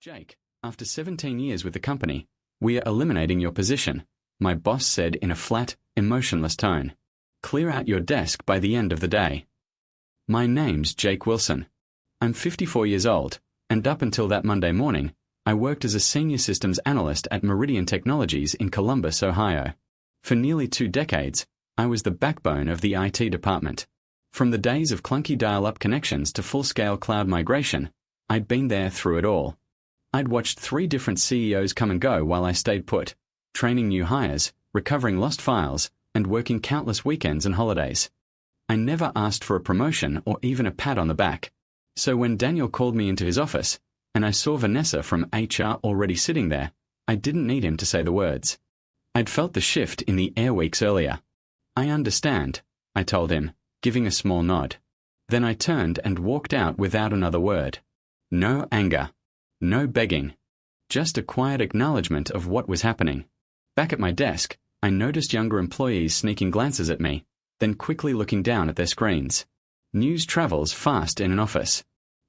Jake, after 17 years with the company, we are eliminating your position, my boss said in a flat, emotionless tone. Clear out your desk by the end of the day. My name's Jake Wilson. I'm 54 years old, and up until that Monday morning, I worked as a senior systems analyst at Meridian Technologies in Columbus, Ohio. For nearly 2 decades, I was the backbone of the IT department. From the days of clunky dial-up connections to full-scale cloud migration, I'd been there through it all. I'd watched 3 different CEOs come and go while I stayed put, training new hires, recovering lost files, and working countless weekends and holidays. I never asked for a promotion or even a pat on the back. So when Daniel called me into his office, and I saw Vanessa from HR already sitting there, I didn't need him to say the words. I'd felt the shift in the air weeks earlier. I understand, I told him, giving a small nod. Then I turned and walked out without another word. No anger. No begging. Just a quiet acknowledgement of what was happening. Back at my desk, I noticed younger employees sneaking glances at me, then quickly looking down at their screens. News travels fast in an office.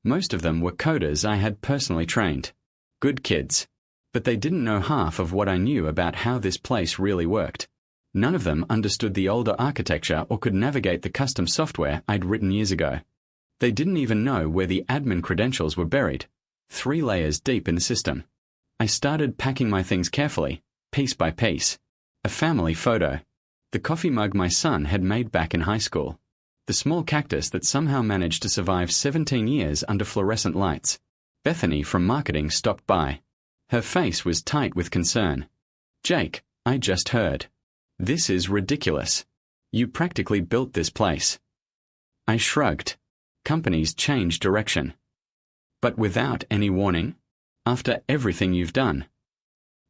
Most of them were coders I had personally trained. Good kids. But they didn't know half of what I knew about how this place really worked. None of them understood the older architecture or could navigate the custom software I'd written years ago. They didn't even know where the admin credentials were buried, 3 layers deep in the system. I started packing my things carefully, piece by piece. A family photo. The coffee mug my son had made back in high school. The small cactus that somehow managed to survive 17 years under fluorescent lights. Bethany from marketing stopped by. Her face was tight with concern. Jake, I just heard. This is ridiculous. You practically built this place. I shrugged. Companies change direction. But without any warning? After everything you've done?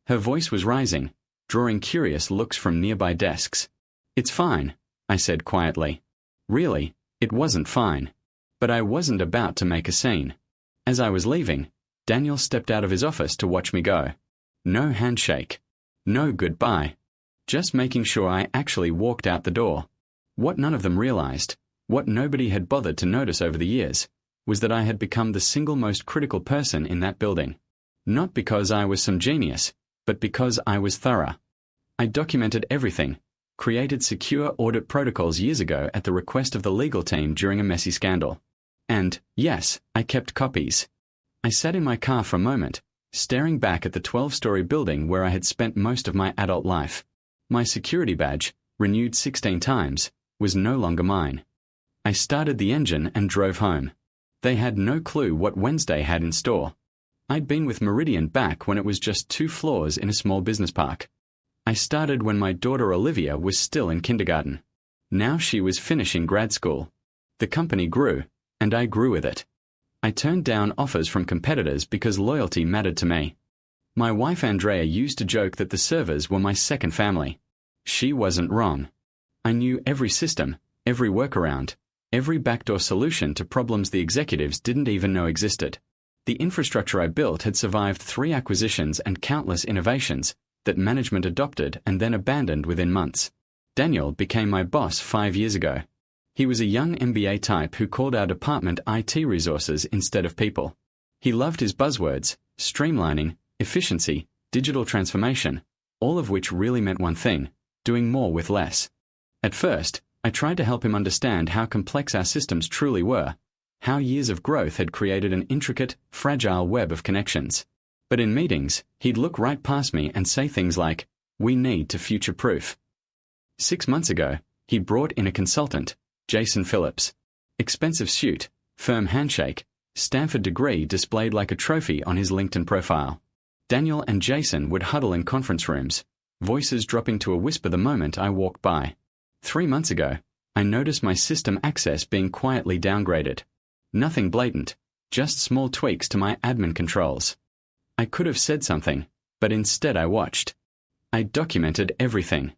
Her voice was rising, drawing curious looks from nearby desks. It's fine, I said quietly. Really, it wasn't fine. But I wasn't about to make a scene. As I was leaving, Daniel stepped out of his office to watch me go. No handshake. No goodbye. Just making sure I actually walked out the door. What none of them realized, what nobody had bothered to notice over the years, was that I had become the single most critical person in that building. Not because I was some genius, but because I was thorough. I documented everything, created secure audit protocols years ago at the request of the legal team during a messy scandal. And, yes, I kept copies. I sat in my car for a moment, staring back at the 12-story building where I had spent most of my adult life. My security badge, renewed 16 times, was no longer mine. I started the engine and drove home. They had no clue what Wednesday had in store. I'd been with Meridian back when it was just 2 floors in a small business park. I started when my daughter Olivia was still in kindergarten. Now she was finishing grad school. The company grew, and I grew with it. I turned down offers from competitors because loyalty mattered to me. My wife Andrea used to joke that the servers were my second family. She wasn't wrong. I knew every system, every workaround, every backdoor solution to problems the executives didn't even know existed. The infrastructure I built had survived 3 acquisitions and countless innovations that management adopted and then abandoned within months. Daniel became my boss 5 years ago. He was a young MBA type who called our department IT resources instead of people. He loved his buzzwords, streamlining, efficiency, digital transformation, all of which really meant one thing: doing more with less. At first, I tried to help him understand how complex our systems truly were, how years of growth had created an intricate, fragile web of connections. But in meetings, he'd look right past me and say things like, "We need to future-proof." 6 months ago, he brought in a consultant, Jason Phillips. Expensive suit, firm handshake, Stanford degree displayed like a trophy on his LinkedIn profile. Daniel and Jason would huddle in conference rooms, voices dropping to a whisper the moment I walked by. 3 months ago, I noticed my system access being quietly downgraded. Nothing blatant, just small tweaks to my admin controls. I could have said something, but instead I watched. I documented everything.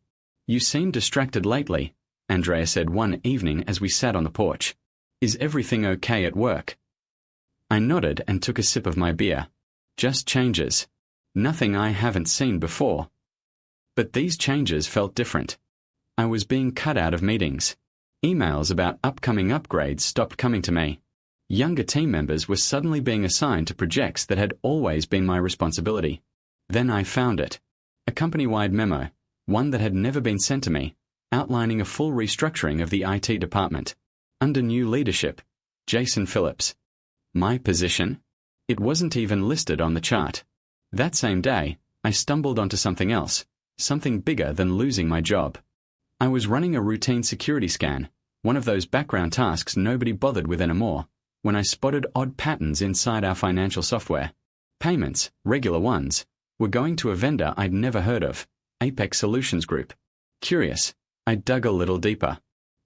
"You seem distracted lately," Andrea said one evening as we sat on the porch. "Is everything okay at work?" I nodded and took a sip of my beer. Just changes. Nothing I haven't seen before. But these changes felt different. I was being cut out of meetings. Emails about upcoming upgrades stopped coming to me. Younger team members were suddenly being assigned to projects that had always been my responsibility. Then I found it. A company-wide memo, one that had never been sent to me, outlining a full restructuring of the IT department. Under new leadership, Jason Phillips. My position? It wasn't even listed on the chart. That same day, I stumbled onto something else, something bigger than losing my job. I was running a routine security scan, one of those background tasks nobody bothered with anymore, when I spotted odd patterns inside our financial software. Payments, regular ones, were going to a vendor I'd never heard of, Apex Solutions Group. Curious, I dug a little deeper.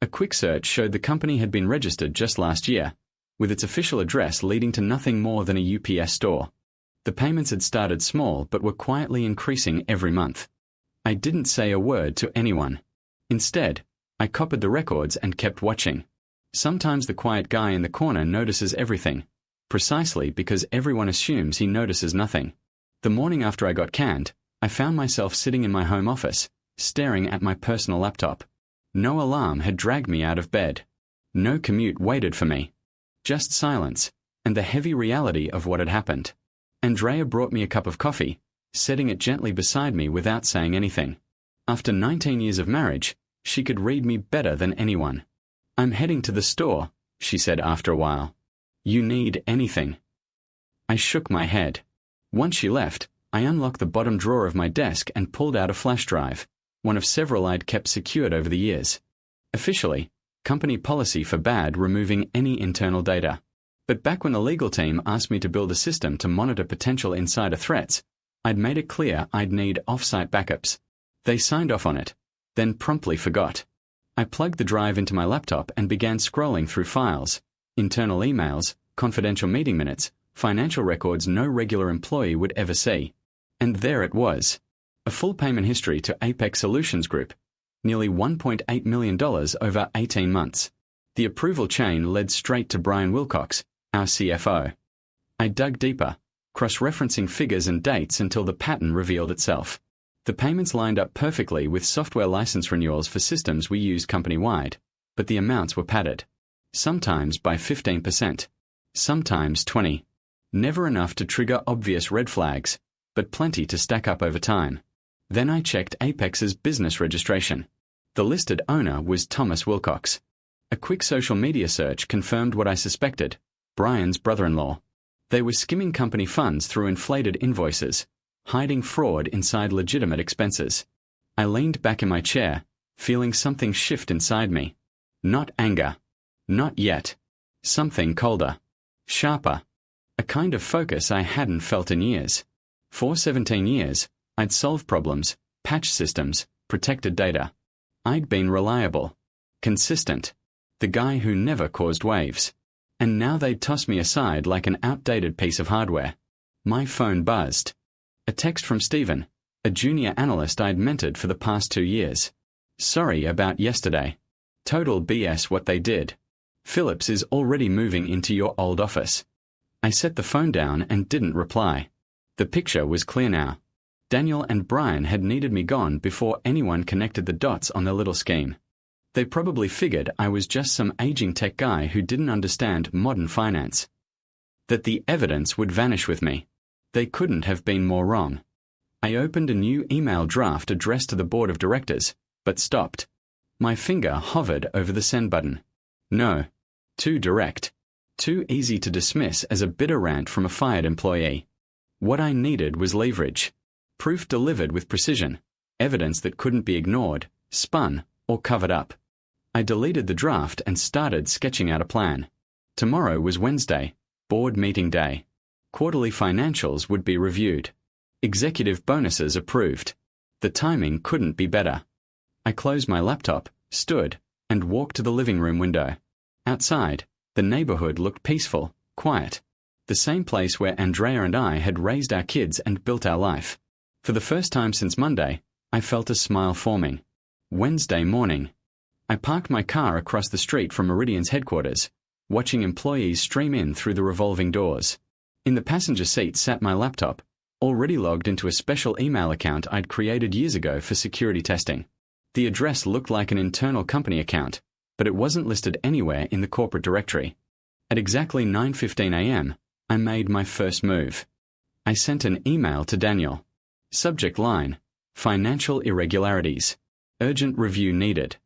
A quick search showed the company had been registered just last year, with its official address leading to nothing more than a UPS store. The payments had started small but were quietly increasing every month. I didn't say a word to anyone. Instead, I copied the records and kept watching. Sometimes the quiet guy in the corner notices everything, precisely because everyone assumes he notices nothing. The morning after I got canned, I found myself sitting in my home office, staring at my personal laptop. No alarm had dragged me out of bed. No commute waited for me. Just silence, and the heavy reality of what had happened. Andrea brought me a cup of coffee, setting it gently beside me without saying anything. After 19 years of marriage, she could read me better than anyone. "I'm heading to the store," she said after a while. "You need anything?" I shook my head. Once she left, I unlocked the bottom drawer of my desk and pulled out a flash drive, one of several I'd kept secured over the years. Officially, company policy forbade removing any internal data. But back when the legal team asked me to build a system to monitor potential insider threats, I'd made it clear I'd need off-site backups. They signed off on it, then promptly forgot. I plugged the drive into my laptop and began scrolling through files, internal emails, confidential meeting minutes, financial records no regular employee would ever see. And there it was. A full payment history to Apex Solutions Group, nearly $1.8 million over 18 months. The approval chain led straight to Brian Wilcox, our CFO. I dug deeper, cross-referencing figures and dates until the pattern revealed itself. The payments lined up perfectly with software license renewals for systems we used company-wide, but the amounts were padded. Sometimes by 15%, sometimes 20%. Never enough to trigger obvious red flags, but plenty to stack up over time. Then I checked Apex's business registration. The listed owner was Thomas Wilcox. A quick social media search confirmed what I suspected: Brian's brother-in-law. They were skimming company funds through inflated invoices, hiding fraud inside legitimate expenses. I leaned back in my chair, feeling something shift inside me. Not anger. Not yet. Something colder. Sharper. A kind of focus I hadn't felt in years. For 17 years, I'd solved problems, patched systems, protected data. I'd been reliable. Consistent. The guy who never caused waves. And now they'd toss me aside like an outdated piece of hardware. My phone buzzed. A text from Stephen, a junior analyst I'd mentored for the past 2 years. "Sorry about yesterday. Total BS what they did. Phillips is already moving into your old office." I set the phone down and didn't reply. The picture was clear now. Daniel and Brian had needed me gone before anyone connected the dots on their little scheme. They probably figured I was just some aging tech guy who didn't understand modern finance. That the evidence would vanish with me. They couldn't have been more wrong. I opened a new email draft addressed to the board of directors, but stopped. My finger hovered over the send button. No. Too direct. Too easy to dismiss as a bitter rant from a fired employee. What I needed was leverage. Proof delivered with precision. Evidence that couldn't be ignored, spun, or covered up. I deleted the draft and started sketching out a plan. Tomorrow was Wednesday, board meeting day. Quarterly financials would be reviewed. Executive bonuses approved. The timing couldn't be better. I closed my laptop, stood, and walked to the living room window. Outside, the neighborhood looked peaceful, quiet. The same place where Andrea and I had raised our kids and built our life. For the first time since Monday, I felt a smile forming. Wednesday morning. I parked my car across the street from Meridian's headquarters, watching employees stream in through the revolving doors. In the passenger seat sat my laptop, already logged into a special email account I'd created years ago for security testing. The address looked like an internal company account, but it wasn't listed anywhere in the corporate directory. At exactly 9:15 a.m., I made my first move. I sent an email to Daniel. Subject line: Financial irregularities. Urgent review needed.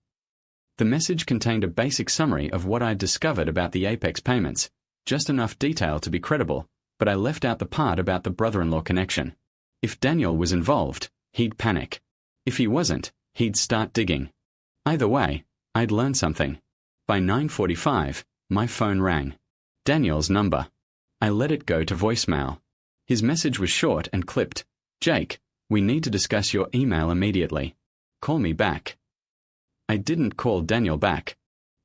The message contained a basic summary of what I'd discovered about the Apex payments, just enough detail to be credible, but I left out the part about the brother-in-law connection. If Daniel was involved, he'd panic. If he wasn't, he'd start digging. Either way, I'd learned something. By 9:45, my phone rang. Daniel's number. I let it go to voicemail. His message was short and clipped. Jake, we need to discuss your email immediately. Call me back. I didn't call Daniel back.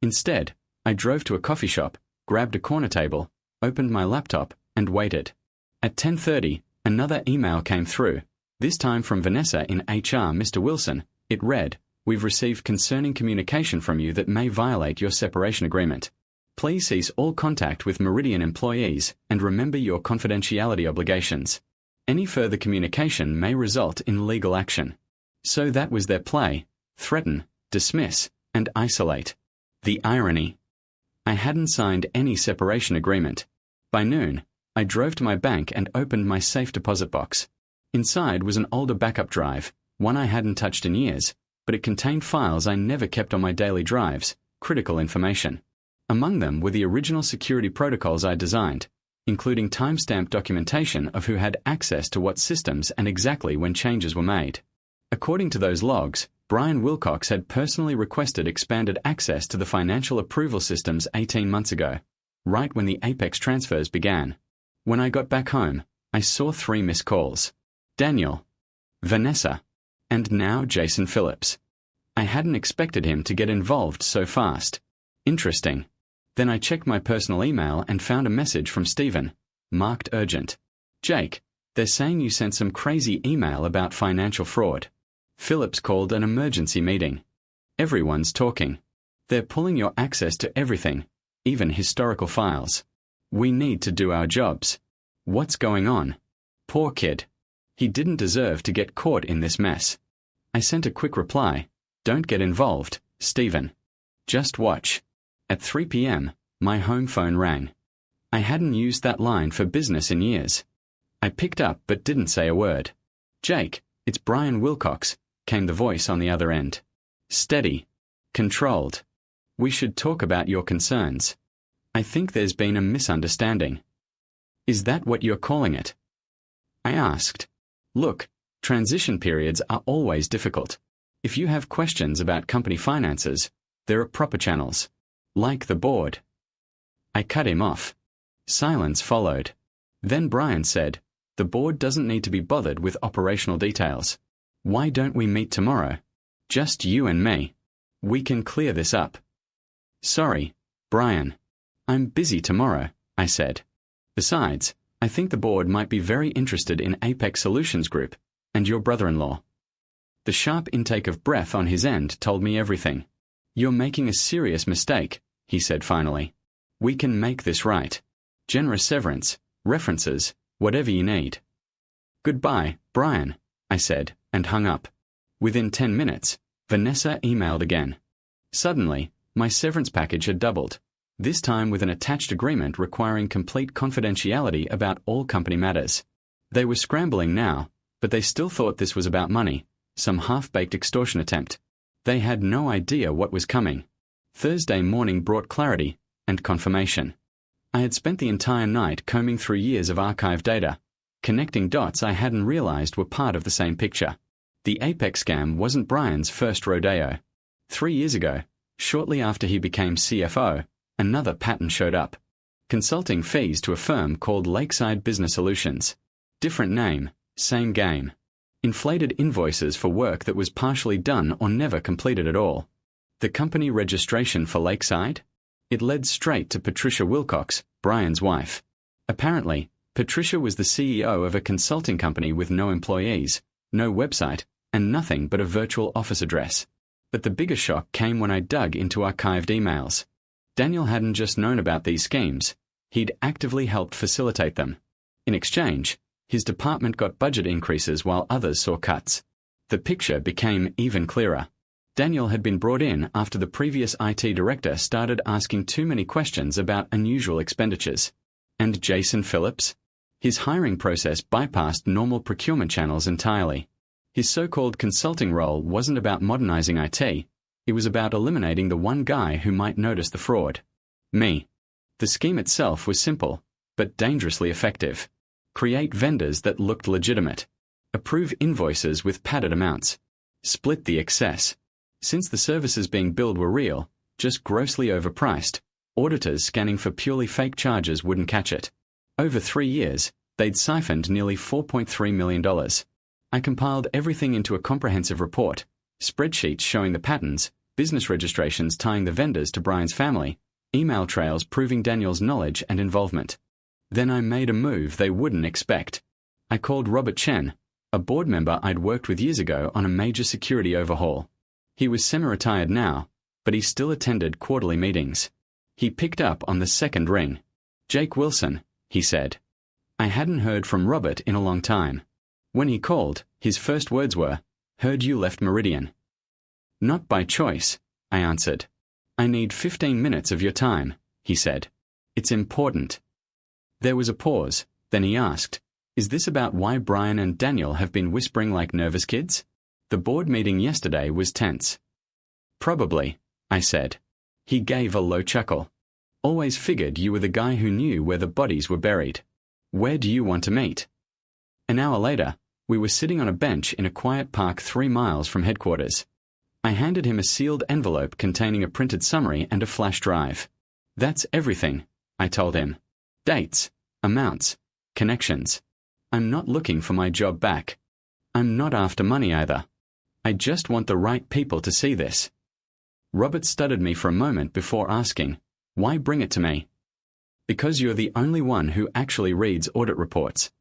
Instead, I drove to a coffee shop, grabbed a corner table, opened my laptop, and waited. At 10:30, another email came through, this time from Vanessa in HR. Mr. Wilson. It read, "We've received concerning communication from you that may violate your separation agreement. Please cease all contact with Meridian employees and remember your confidentiality obligations. Any further communication may result in legal action." So that was their play: threaten, dismiss, and isolate. The irony. I hadn't signed any separation agreement. By noon, I drove to my bank and opened my safe deposit box. Inside was an older backup drive, one I hadn't touched in years, but it contained files I never kept on my daily drives, critical information. Among them were the original security protocols I designed, including timestamped documentation of who had access to what systems and exactly when changes were made. According to those logs, Brian Wilcox had personally requested expanded access to the financial approval systems 18 months ago, right when the Apex transfers began. When I got back home, I saw 3 missed calls. Daniel, Vanessa, and now Jason Phillips. I hadn't expected him to get involved so fast. Interesting. Then I checked my personal email and found a message from Stephen, marked urgent. Jake, they're saying you sent some crazy email about financial fraud. Phillips called an emergency meeting. Everyone's talking. They're pulling your access to everything, even historical files. We need to do our jobs. What's going on? Poor kid. He didn't deserve to get caught in this mess. I sent a quick reply. Don't get involved, Stephen. Just watch. At 3 p.m., my home phone rang. I hadn't used that line for business in years. I picked up but didn't say a word. Jake, it's Brian Wilcox, came the voice on the other end. Steady. Controlled. We should talk about your concerns. I think there's been a misunderstanding. Is that what you're calling it? I asked. Look, transition periods are always difficult. If you have questions about company finances, there are proper channels. Like the board. I cut him off. Silence followed. Then Brian said, the board doesn't need to be bothered with operational details. Why don't we meet tomorrow? Just you and me. We can clear this up. Sorry, Brian. I'm busy tomorrow, I said. Besides, I think the board might be very interested in Apex Solutions Group and your brother-in-law. The sharp intake of breath on his end told me everything. You're making a serious mistake, he said finally. We can make this right. Generous severance, references, whatever you need. Goodbye, Brian, I said, and hung up. Within 10 minutes, Vanessa emailed again. Suddenly, my severance package had doubled, this time with an attached agreement requiring complete confidentiality about all company matters. They were scrambling now, but they still thought this was about money, some half-baked extortion attempt. They had no idea what was coming. Thursday morning brought clarity and confirmation. I had spent the entire night combing through years of archived data, connecting dots I hadn't realized were part of the same picture. The Apex scam wasn't Brian's first rodeo. 3 years ago, shortly after he became CFO, another pattern showed up. Consulting fees to a firm called Lakeside Business Solutions. Different name, same game. Inflated invoices for work that was partially done or never completed at all. The company registration for Lakeside? It led straight to Patricia Wilcox, Brian's wife. Apparently, Patricia was the CEO of a consulting company with no employees, no website, and nothing but a virtual office address. But the bigger shock came when I dug into archived emails. Daniel hadn't just known about these schemes, he'd actively helped facilitate them. In exchange, his department got budget increases while others saw cuts. The picture became even clearer. Daniel had been brought in after the previous IT director started asking too many questions about unusual expenditures. And Jason Phillips? His hiring process bypassed normal procurement channels entirely. His so-called consulting role wasn't about modernizing IT, it was about eliminating the one guy who might notice the fraud. Me. The scheme itself was simple, but dangerously effective. Create vendors that looked legitimate. Approve invoices with padded amounts. Split the excess. Since the services being billed were real, just grossly overpriced, auditors scanning for purely fake charges wouldn't catch it. Over 3 years, they'd siphoned nearly $4.3 million. I compiled everything into a comprehensive report, spreadsheets showing the patterns, business registrations tying the vendors to Brian's family, email trails proving Daniel's knowledge and involvement. Then I made a move they wouldn't expect. I called Robert Chen, a board member I'd worked with years ago on a major security overhaul. He was semi-retired now, but he still attended quarterly meetings. He picked up on the second ring. "Jake Wilson," he said. I hadn't heard from Robert in a long time. When he called, his first words were, "Heard you left Meridian." "Not by choice," I answered. "I need 15 minutes of your time," he said. "It's important." There was a pause, then he asked, "Is this about why Brian and Daniel have been whispering like nervous kids? The board meeting yesterday was tense." "Probably," I said. He gave a low chuckle. "Always figured you were the guy who knew where the bodies were buried. Where do you want to meet?" An hour later, we were sitting on a bench in a quiet park 3 miles from headquarters. I handed him a sealed envelope containing a printed summary and a flash drive. "That's everything," I told him. "Dates, amounts, connections. I'm not looking for my job back. I'm not after money either. I just want the right people to see this." Robert studied me for a moment before asking, "Why bring it to me?" "Because you're the only one who actually reads audit reports.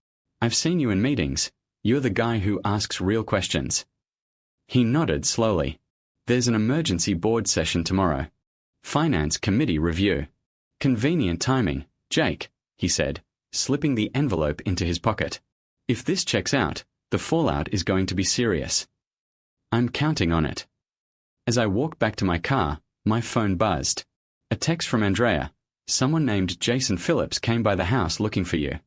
I've seen you in meetings. You're the guy who asks real questions." He nodded slowly. "There's an emergency board session tomorrow. Finance committee review. Convenient timing, Jake," he said, slipping the envelope into his pocket. "If this checks out, the fallout is going to be serious." "I'm counting on it." As I walked back to my car, my phone buzzed. A text from Andrea. "Someone named Jason Phillips came by the house looking for you.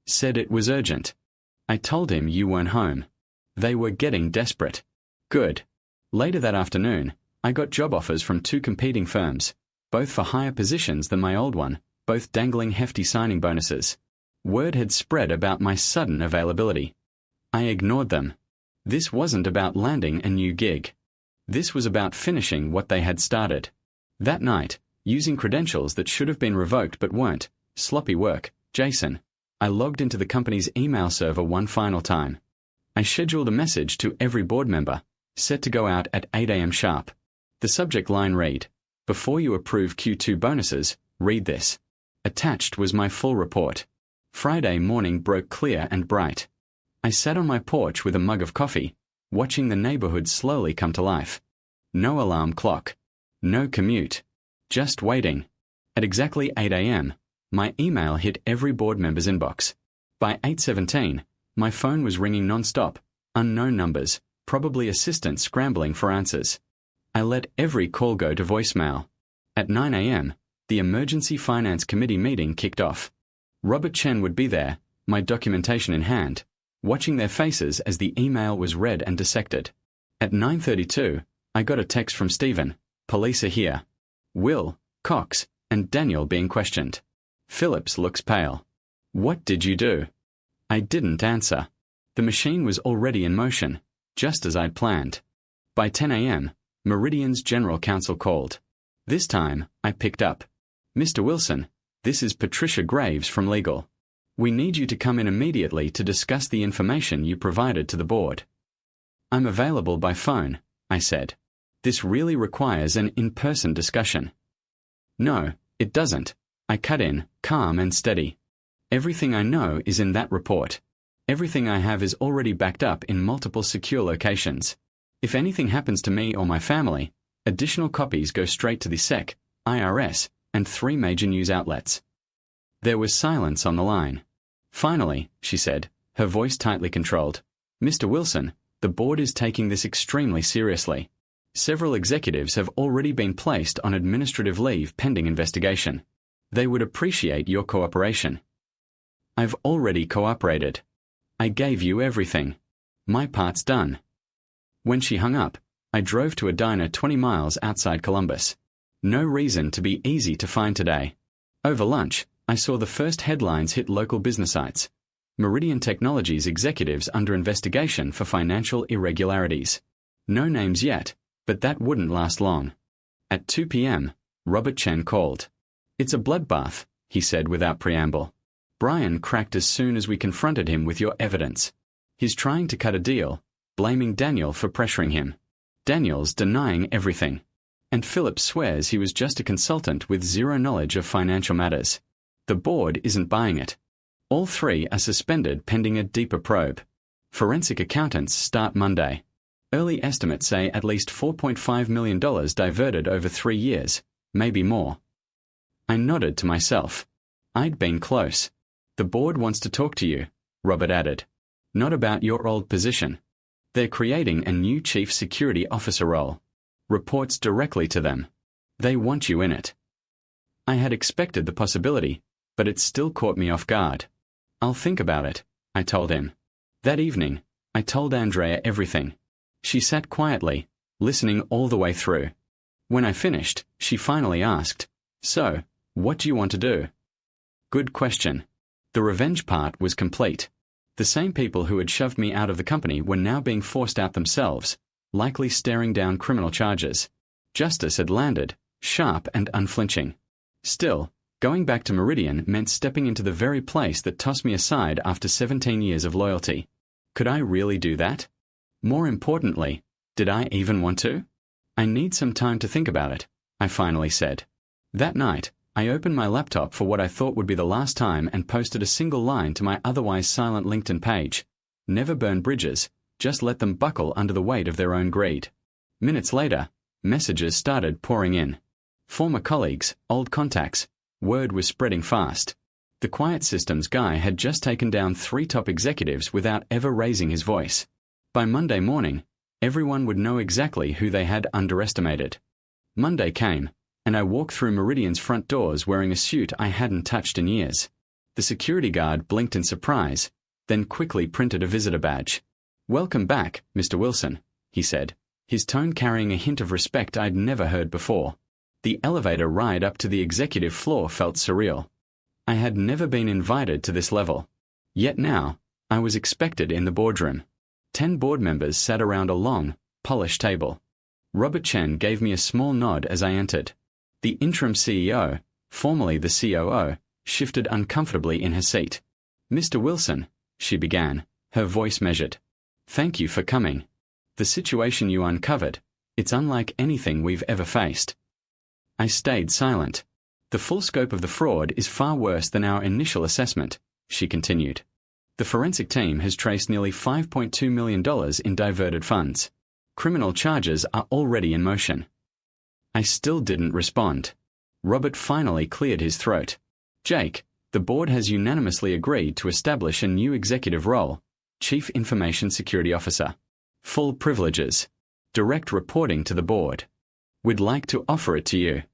Said it was urgent. I told him you weren't home." They were getting desperate. Good. Later that afternoon, I got job offers from 2 competing firms, both for higher positions than my old one, both dangling hefty signing bonuses. Word had spread about my sudden availability. I ignored them. This wasn't about landing a new gig. This was about finishing what they had started. That night, using credentials that should have been revoked but weren't, sloppy work, Jason, I logged into the company's email server one final time. I scheduled a message to every board member, set to go out at 8 a.m. sharp. The subject line read, "Before you approve Q2 bonuses, read this." Attached was my full report. Friday morning broke clear and bright. I sat on my porch with a mug of coffee, watching the neighborhood slowly come to life. No alarm clock. No commute. Just waiting. At exactly 8 a.m., my email hit every board member's inbox. By 8:17, my phone was ringing non-stop, unknown numbers, probably assistants scrambling for answers. I let every call go to voicemail. At 9 a.m., the Emergency Finance Committee meeting kicked off. Robert Chen would be there, my documentation in hand, watching their faces as the email was read and dissected. At 9:32, I got a text from Stephen, "Police are here. Will, Cox, and Daniel being questioned. Phillips looks pale. What did you do?" I didn't answer. The machine was already in motion, just as I'd planned. By 10 a.m., Meridian's general counsel called. This time, I picked up. "Mr. Wilson, this is Patricia Graves from legal. We need you to come in immediately to discuss the information you provided to the board." "I'm available by phone," I said. "This really requires an in-person discussion." "No, it doesn't," I cut in, calm and steady. "Everything I know is in that report. Everything I have is already backed up in multiple secure locations. If anything happens to me or my family, additional copies go straight to the SEC, IRS, and 3 major news outlets." There was silence on the line. "Finally," she said, her voice tightly controlled, "Mr. Wilson, the board is taking this extremely seriously. Several executives have already been placed on administrative leave pending investigation. They would appreciate your cooperation. I've already cooperated. I gave you everything. My part's done. When she hung up, I drove to a diner 20 miles outside Columbus. No reason to be easy to find today. Over lunch, I saw the first headlines hit local business sites. Meridian Technologies executives under investigation for financial irregularities. No names yet, but that wouldn't last long. At 2 p.m., Robert Chen called. "It's a bloodbath," he said without preamble. "Brian cracked as soon as we confronted him with your evidence. He's trying to cut a deal, blaming Daniel for pressuring him. Daniel's denying everything. And Philip swears he was just a consultant with zero knowledge of financial matters. The board isn't buying it. All three are suspended pending a deeper probe. Forensic accountants start Monday. Early estimates say at least $4.5 million diverted over 3 years, maybe more." I nodded to myself. I'd been close. "The board wants to talk to you," Robert added. "Not about your old position. They're creating a new chief security officer role. Reports directly to them. They want you in it." I had expected the possibility, but it still caught me off guard. "I'll think about it," I told him. That evening, I told Andrea everything. She sat quietly, listening all the way through. When I finished, she finally asked, "So, what do you want to do?" Good question. The revenge part was complete. The same people who had shoved me out of the company were now being forced out themselves, likely staring down criminal charges. Justice had landed, sharp and unflinching. Still, going back to Meridian meant stepping into the very place that tossed me aside after 17 years of loyalty. Could I really do that? More importantly, did I even want to? "I need some time to think about it," I finally said. That night, I opened my laptop for what I thought would be the last time and posted a single line to my otherwise silent LinkedIn page. Never burn bridges, just let them buckle under the weight of their own greed. Minutes later, messages started pouring in. Former colleagues, old contacts, word was spreading fast. The quiet systems guy had just taken down 3 top executives without ever raising his voice. By Monday morning, everyone would know exactly who they had underestimated. Monday came, and I walked through Meridian's front doors wearing a suit I hadn't touched in years. The security guard blinked in surprise, then quickly printed a visitor badge. "Welcome back, Mr. Wilson," he said, his tone carrying a hint of respect I'd never heard before. The elevator ride up to the executive floor felt surreal. I had never been invited to this level. Yet now, I was expected in the boardroom. 10 board members sat around a long, polished table. Robert Chen gave me a small nod as I entered. The interim CEO, formerly the COO, shifted uncomfortably in her seat. "Mr. Wilson," she began, her voice measured. "Thank you for coming. The situation you uncovered, it's unlike anything we've ever faced." I stayed silent. "The full scope of the fraud is far worse than our initial assessment," she continued. "The forensic team has traced nearly $5.2 million in diverted funds. Criminal charges are already in motion." I still didn't respond. Robert finally cleared his throat. "Jake, the board has unanimously agreed to establish a new executive role, Chief Information Security Officer. Full privileges. Direct reporting to the board. We'd like to offer it to you."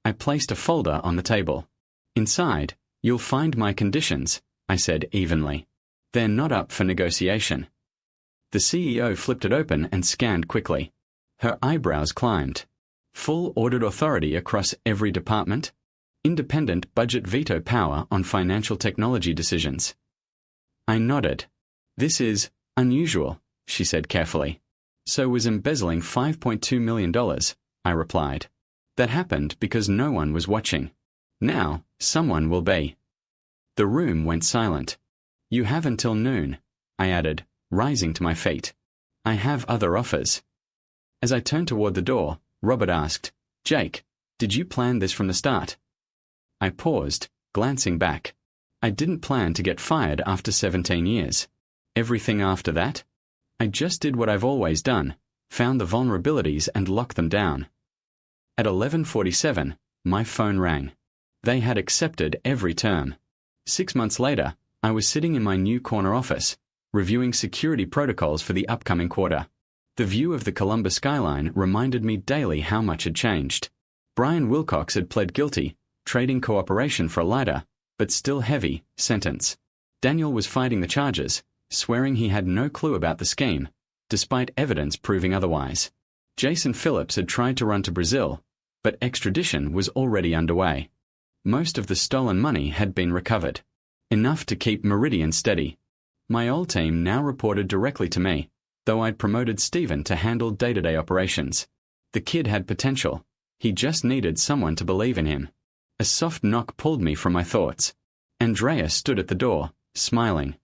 I placed a folder on the table. "Inside, you'll find my conditions," I said evenly. "They're not up for negotiation." The CEO flipped it open and scanned quickly. Her eyebrows climbed. "Full audit authority across every department. Independent budget veto power on financial technology decisions." I nodded. "This is unusual," she said carefully. "So was embezzling $5.2 million, I replied. "That happened because no one was watching. Now, someone will be." The room went silent. "You have until noon," I added, rising to my feet. "I have other offers." As I turned toward the door, Robert asked, "Jake, did you plan this from the start?" I paused, glancing back. I didn't plan to get fired after 17 years. Everything after that? I just did what I've always done, found the vulnerabilities and locked them down. At 11:47, my phone rang. They had accepted every term. 6 months later, I was sitting in my new corner office, reviewing security protocols for the upcoming quarter. The view of the Columbus skyline reminded me daily how much had changed. Brian Wilcox had pled guilty, trading cooperation for a lighter, but still heavy, sentence. Daniel was fighting the charges, swearing he had no clue about the scheme, despite evidence proving otherwise. Jason Phillips had tried to run to Brazil, but extradition was already underway. Most of the stolen money had been recovered, enough to keep Meridian steady. My old team now reported directly to me, though I'd promoted Stephen to handle day-to-day operations. The kid had potential. He just needed someone to believe in him. A soft knock pulled me from my thoughts. Andrea stood at the door, smiling.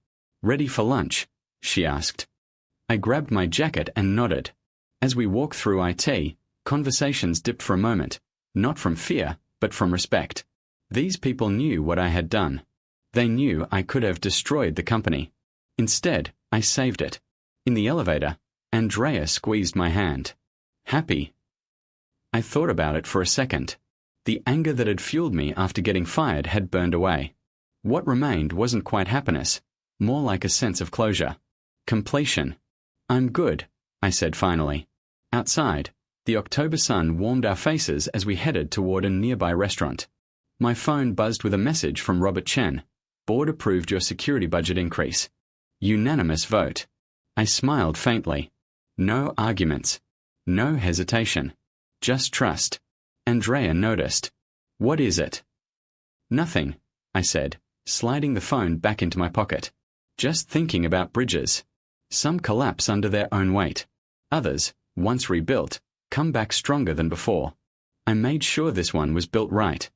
"Ready for lunch?" she asked. I grabbed my jacket and nodded. As we walked through IT, conversations dipped for a moment, not from fear, but from respect. These people knew what I had done. They knew I could have destroyed the company. Instead, I saved it. In the elevator, Andrea squeezed my hand. "Happy?" I thought about it for a second. The anger that had fueled me after getting fired had burned away. What remained wasn't quite happiness, more like a sense of closure. Completion. "I'm good," I said finally. Outside, the October sun warmed our faces as we headed toward a nearby restaurant. My phone buzzed with a message from Robert Chen. "Board approved your security budget increase." Unanimous vote. I smiled faintly. No arguments. No hesitation. Just trust. Andrea noticed. "What is it?" "Nothing," I said, sliding the phone back into my pocket. "Just thinking about bridges. Some collapse under their own weight. Others, once rebuilt, come back stronger than before. I made sure this one was built right.